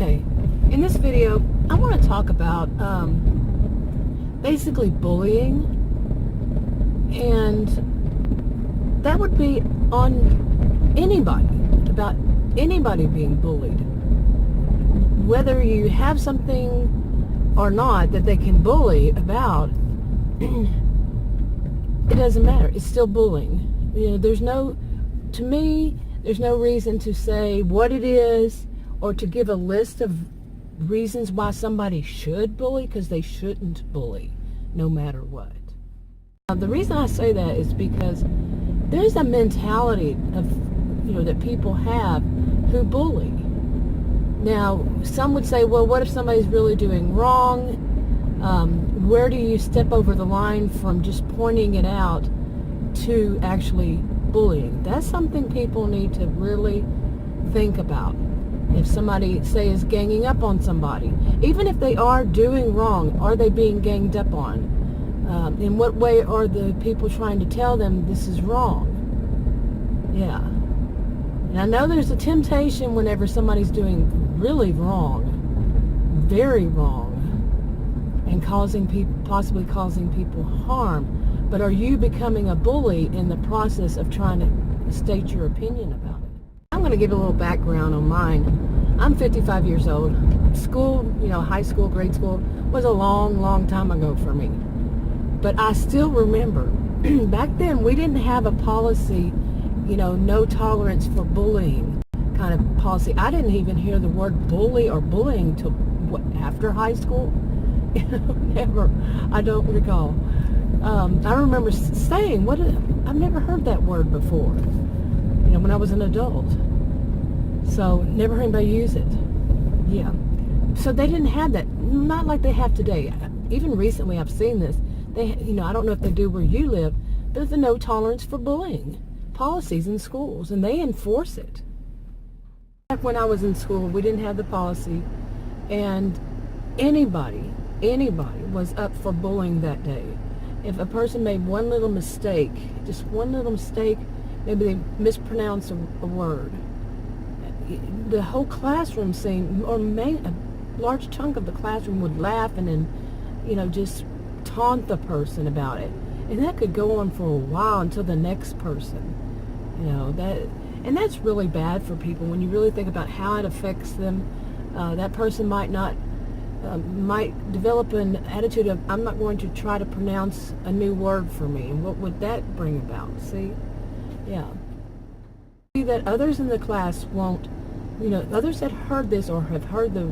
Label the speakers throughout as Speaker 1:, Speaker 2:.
Speaker 1: Okay, in this video, I want to talk about basically bullying, and that would be on anybody, about anybody being bullied. Whether you have something or not that they can bully about, it doesn't matter. It's still bullying. You know, to me, there's no reason to say what it is or to give a list of reasons why somebody should bully, because they shouldn't bully, no matter what. The reason I say that is because there's a mentality of, that people have who bully. Now, some would say, well, what if somebody's really doing wrong? Where do you step over the line from just pointing it out to actually bullying? That's something people need to really think about. If somebody, say, is ganging up on somebody, even if they are doing wrong, are they being ganged up on? In what way are the people trying to tell them this is wrong? Yeah. And I know there's a temptation whenever somebody's doing really wrong, very wrong, and possibly causing people harm. But are you becoming a bully in the process of trying to state your opinion about it? I'm going to give a little background on mine. I'm 55 years old. School, high school, grade school, was a long, long time ago for me. But I still remember, back then we didn't have a policy, no tolerance for bullying kind of policy. I didn't even hear the word bully or bullying till after high school. Never. I don't recall. I remember saying, I've never heard that word before, when I was an adult. So never heard anybody use it. Yeah. So they didn't have that, not like they have today. Even recently I've seen this. They, I don't know if they do where you live, but there's a no tolerance for bullying policies in schools, and they enforce it. Back when I was in school, we didn't have the policy, and anybody was up for bullying that day. If a person made one little mistake, just one little mistake, maybe they mispronounced a word, the whole classroom seemed, or a large chunk of the classroom would laugh and then, just taunt the person about it. And that could go on for a while until the next person, and that's really bad for people when you really think about how it affects them. That person might develop an attitude of, I'm not going to try to pronounce a new word for me. And what would that bring about? See? Yeah. See that others in the class won't, others that heard this or have heard the,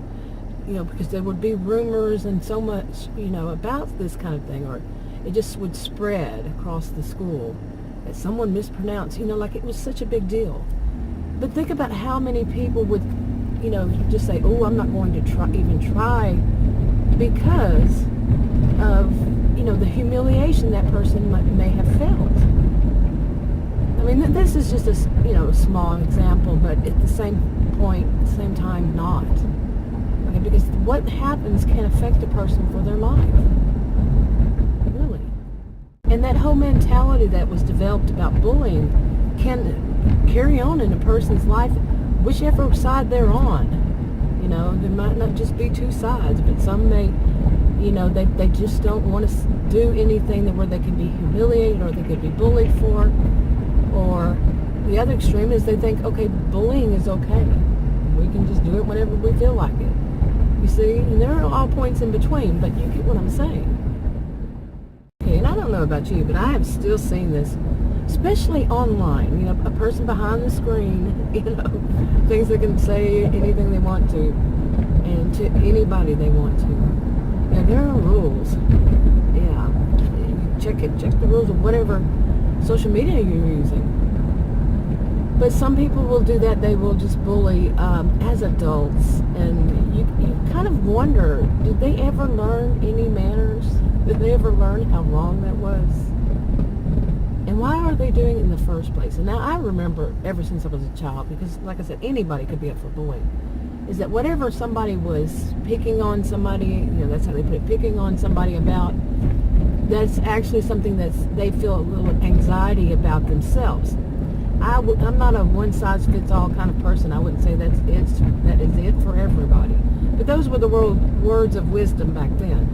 Speaker 1: because there would be rumors and so much, about this kind of thing, or it just would spread across the school that someone mispronounced, like it was such a big deal. But think about how many people would, just say, oh, I'm not going to even try because of, the humiliation that person may have felt. I mean, this is just a small example, but at the same time, not. Okay, because what happens can affect a person for their life. Really. And that whole mentality that was developed about bullying can carry on in a person's life, whichever side they're on. There might not just be two sides, but some may, they just don't want to do anything where they can be humiliated or they could be bullied for. Or the other extreme is they think, okay, bullying is okay. We can just do it whenever we feel like it. You see? And there are all points in between, but you get what I'm saying. Okay, and I don't know about you, but I have still seen this, especially online. A person behind the screen, things they can say anything they want to, and to anybody they want to. There are rules. Yeah. Check the rules of whatever social media you're using. But some people will do that. They will just bully as adults, and you kind of wonder, did they ever learn any manners? Did they ever learn how wrong that was? And why are they doing it in the first place? And now I remember ever since I was a child, because like I said, anybody could be up for bullying, is that whatever somebody was picking on somebody, that's how they put it, picking on somebody about, that's actually something they feel a little anxiety about themselves. I'm not a one-size-fits-all kind of person. I wouldn't say that is it for everybody. those were the words of wisdom back then.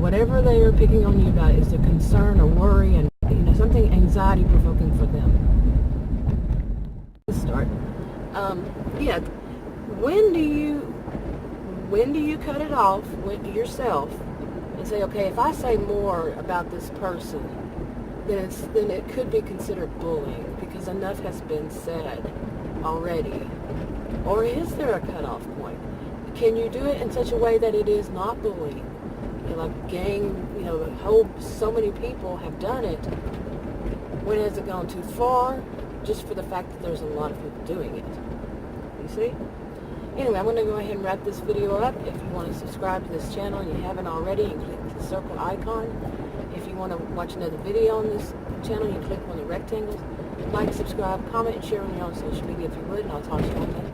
Speaker 1: Whatever they are picking on you about is a concern or worry, and something anxiety provoking for them. Let's start. When do you cut it off with yourself and say, okay, if I say more about this person, then it could be considered bullying because enough has been said already? Or is there a cutoff point? Can you do it in such a way that it is not bullying? Like gang, so many people have done it. When has it gone too far? Just for the fact that there's a lot of people doing it. You see? Anyway, I'm going to go ahead and wrap this video up. If you want to subscribe to this channel and you haven't already, you click the circle icon. If you want to watch another video on this channel, you click on the rectangles. Like, subscribe, comment, and share on your own social media if you would, and I'll talk to you on that.